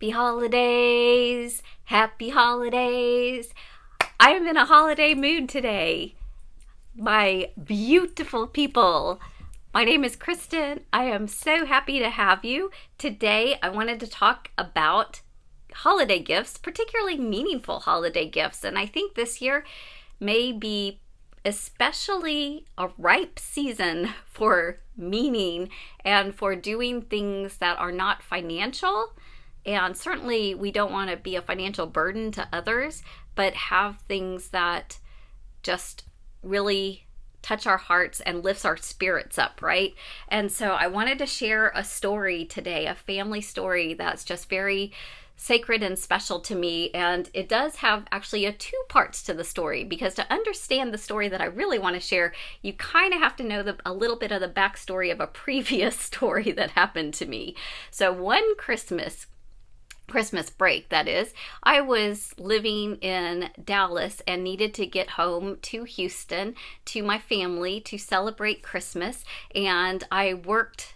Happy holidays! Happy holidays! I am in a holiday mood today. My beautiful people. My name is Kristen. I am so happy to have you. Today I wanted to talk about holiday gifts, particularly meaningful holiday gifts. And I think this year may be especially a ripe season for meaning and for doing things that are not financial. And certainly we don't want to be a financial burden to others, but have things that just really touch our hearts and lifts our spirits up, right? And so I wanted to share a story today, a family story that's just very sacred and special to me. And it does have actually two parts to the story, because to understand the story that I really want to share, you kind of have to know a little bit of the backstory of a previous story that happened to me. So one Christmas break, that is, I was living in Dallas and needed to get home to Houston to my family to celebrate Christmas. And I worked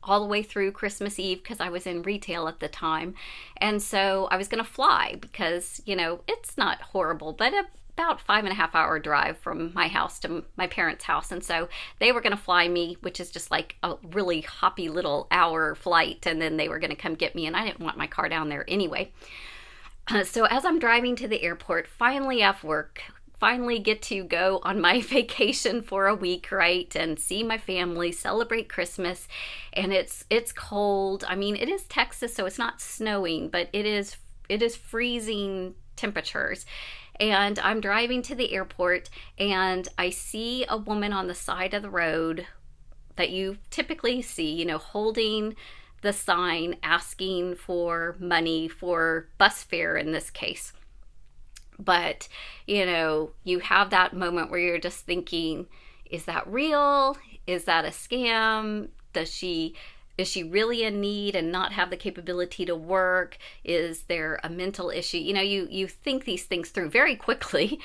all the way through Christmas Eve because I was in retail at the time. And so I was going to fly because, it's not horrible, but about 5.5 hour drive from my house to my parents' house. And so they were going to fly me, which is just like a really hoppy little hour flight. And then they were going to come get me. And I didn't want my car down there anyway. So as I'm driving to the airport, finally off work, finally get to go on my vacation for a week, right? And see my family, celebrate Christmas. And it's cold. I mean, it is Texas, so it's not snowing, but it is freezing temperatures. And I'm driving to the airport and I see a woman on the side of the road that you typically see, holding the sign asking for money for bus fare in this case. But, you have that moment where you're just thinking, is that real? Is that a scam? Is she really in need and not have the capability to work? Is there a mental issue? You think these things through very quickly.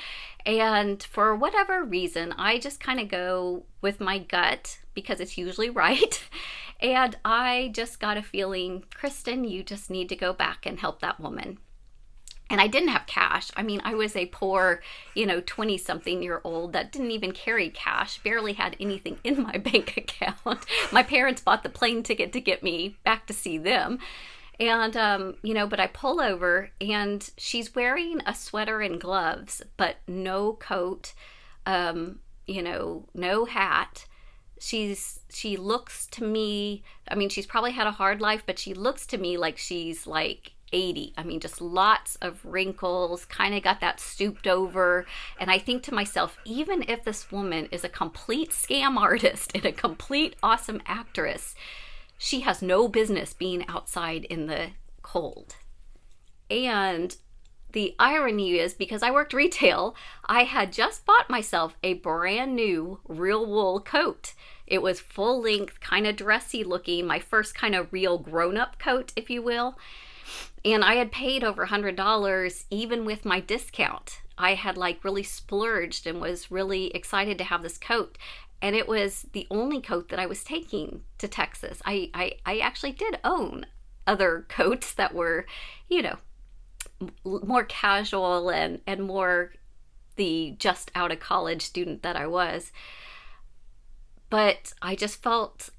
And for whatever reason, I just kind of go with my gut because it's usually right. And I just got a feeling, Kristen, you just need to go back and help that woman. And I didn't have cash. I mean, I was a poor, 20-something-year-old that didn't even carry cash, barely had anything in my bank account. My parents bought the plane ticket to get me back to see them. And, but I pull over and she's wearing a sweater and gloves, but no coat, no hat. She looks to me, I mean, she's probably had a hard life, but she looks to me like she's like 80. I mean, just lots of wrinkles, kind of got that stooped over. And I think to myself, even if this woman is a complete scam artist and a complete awesome actress, she has no business being outside in the cold. And the irony is, because I worked retail, I had just bought myself a brand new real wool coat. It was full length, kind of dressy looking, my first kind of real grown-up coat, if you will. And I had paid over $100 even with my discount. I had really splurged and was really excited to have this coat. And it was the only coat that I was taking to Texas. I actually did own other coats that were, more casual and more the just out of college student that I was. But I just felt,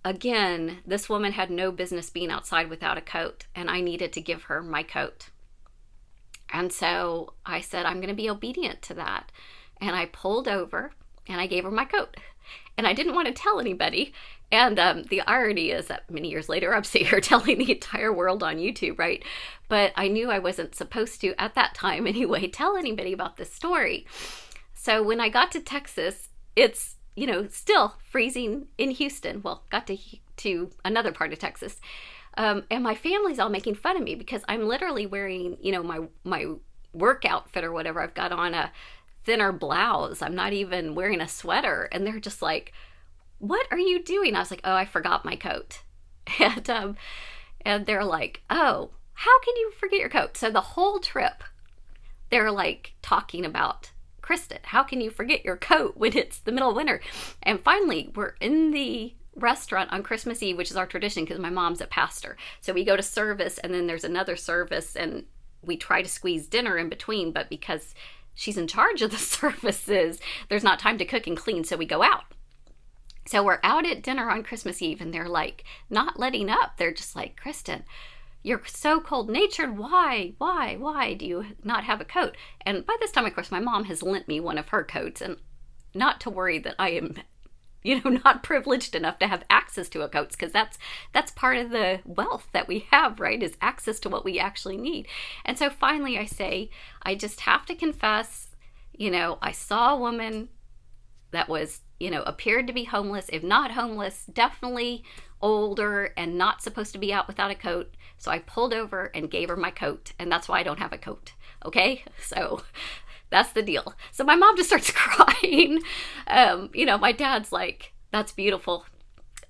again, this woman had no business being outside without a coat, and I needed to give her my coat. And so I said, I'm going to be obedient to that. And I pulled over and I gave her my coat. And I didn't want to tell anybody. And the irony is that many years later, I'm sitting here telling the entire world on YouTube, right? But I knew I wasn't supposed to, at that time anyway, tell anybody about this story. So when I got to Texas, it's still freezing in Houston. Well, got to another part of Texas. And my family's all making fun of me because I'm literally wearing, my work outfit or whatever. I've got on a thinner blouse. I'm not even wearing a sweater. And they're just like, what are you doing? I was like, oh, I forgot my coat. And they're like, oh, how can you forget your coat? So the whole trip, they're talking about, Kristen, how can you forget your coat when it's the middle of winter? And finally, we're in the restaurant on Christmas Eve, which is our tradition because my mom's a pastor. So we go to service and then there's another service and we try to squeeze dinner in between, but because she's in charge of the services, there's not time to cook and clean, so we go out. So we're out at dinner on Christmas Eve and they're like not letting up. They're just like, Kristen, you're so cold-natured. Why do you not have a coat? And by this time, of course, my mom has lent me one of her coats, and not to worry that I am, not privileged enough to have access to a coat, because that's part of the wealth that we have, right, is access to what we actually need. And so finally I say, I just have to confess, I saw a woman that was, appeared to be homeless, if not homeless, definitely older and not supposed to be out without a coat. So I pulled over and gave her my coat, and that's why I don't have a coat. Okay, so that's the deal. So my mom just starts crying. My dad's like, that's beautiful.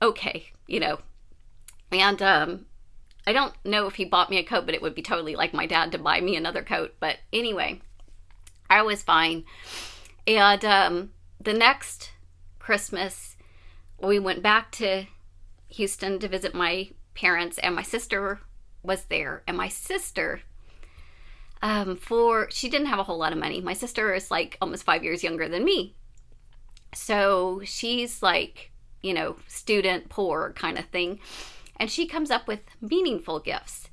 Okay, and I don't know if he bought me a coat, but it would be totally like my dad to buy me another coat. But anyway, I was fine. And the next Christmas, we went back to Houston to visit my parents, and my sister was there. And my sister, she didn't have a whole lot of money. My sister is like almost 5 years younger than me. So she's like, student poor kind of thing. And she comes up with meaningful gifts.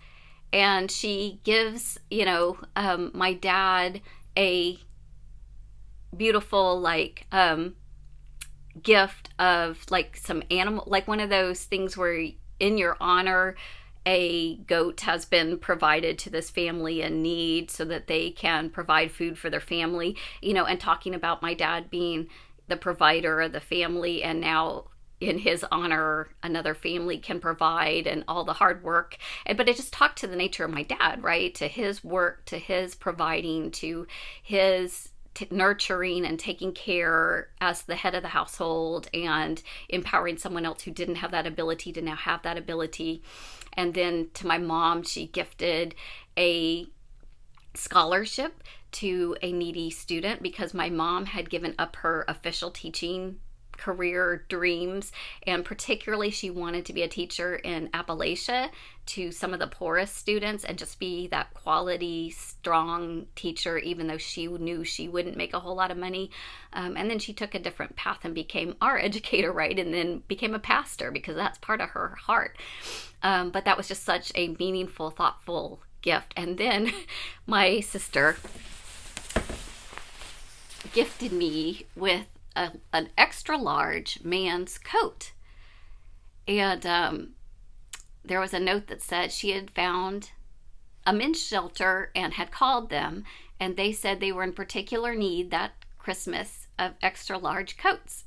And she gives, my dad a beautiful, gift of some animal, one of those things where in your honor, a goat has been provided to this family in need so that they can provide food for their family, and talking about my dad being the provider of the family, and now in his honor, another family can provide, and all the hard work. But it just talked to the nature of my dad, right? To his work, to his providing, to his nurturing and taking care as the head of the household, and empowering someone else who didn't have that ability to now have that ability. And then to my mom, she gifted a scholarship to a needy student because my mom had given up her official teaching career dreams, and particularly she wanted to be a teacher in Appalachia to some of the poorest students and just be that quality, strong teacher, even though she knew she wouldn't make a whole lot of money. And then she took a different path and became our educator, right? And then became a pastor because that's part of her heart. But that was just such a meaningful, thoughtful gift. And then my sister gifted me with an extra large man's coat. And there was a note that said she had found a men's shelter and had called them, and they said they were in particular need that Christmas of extra large coats.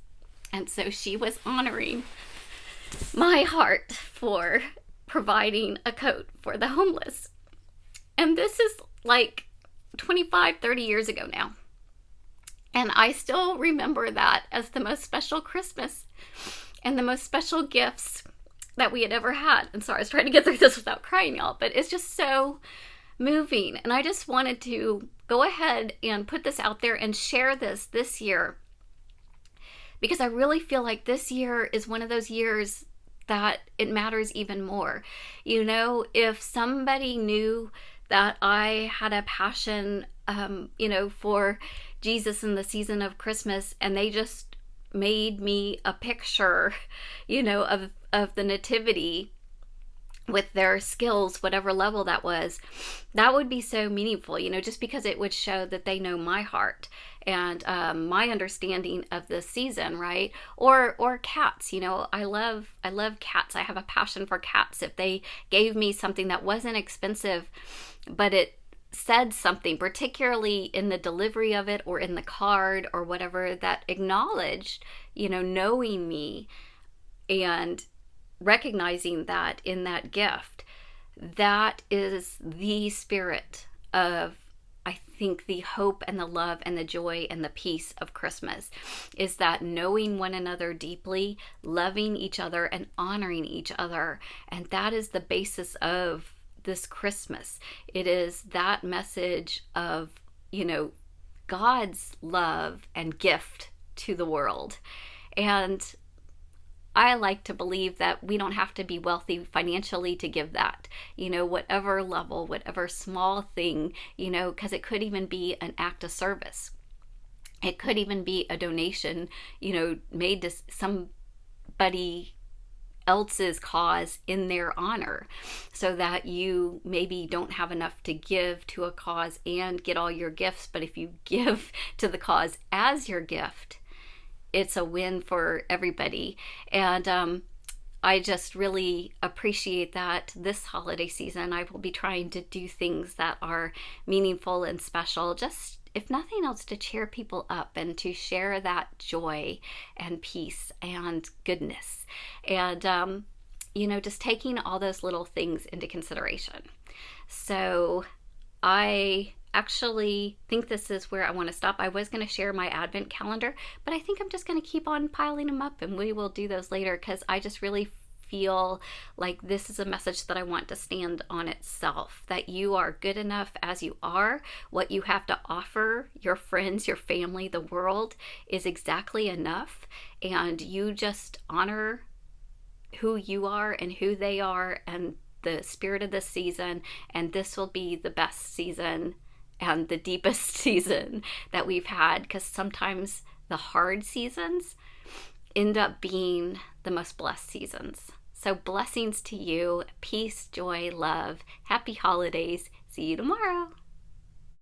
And so she was honoring my heart for providing a coat for the homeless. And this is 25, 30 years ago now. And I still remember that as the most special Christmas and the most special gifts that we had ever had. And sorry, I was trying to get through this without crying, y'all, but it's just so moving. And I just wanted to go ahead and put this out there and share this year, because I really feel like this year is one of those years that it matters even more. If somebody knew that I had a passion, for Jesus in the season of Christmas, and they just made me a picture, of the nativity with their skills, whatever level that was, that would be so meaningful, just because it would show that they know my heart and my understanding of this season, right? Or cats, I love cats. I have a passion for cats. If they gave me something that wasn't expensive, but it said something, particularly in the delivery of it or in the card or whatever, that acknowledged, knowing me and recognizing that in that gift, that is the spirit of, I think, the hope and the love and the joy and the peace of Christmas, is that knowing one another deeply, loving each other and honoring each other. And that is the basis of this Christmas. It is that message of, God's love and gift to the world. And I like to believe that we don't have to be wealthy financially to give that, whatever level, whatever small thing, because it could even be an act of service. It could even be a donation, made to somebody else's cause in their honor, so that you maybe don't have enough to give to a cause and get all your gifts. But if you give to the cause as your gift, it's a win for everybody. And I just really appreciate that this holiday season I will be trying to do things that are meaningful and special, just if nothing else to cheer people up and to share that joy and peace and goodness. And just taking all those little things into consideration. So I actually think this is where I want to stop. I was going to share my advent calendar, but I think I'm just going to keep on piling them up, and we will do those later, because I just really feel like this is a message that I want to stand on itself, that you are good enough as you are. What you have to offer your friends, your family, the world is exactly enough, and you just honor who you are and who they are and the spirit of this season, and this will be the best season and the deepest season that we've had, because sometimes the hard seasons end up being the most blessed seasons. So blessings to you, peace, joy, love, happy holidays. See you tomorrow.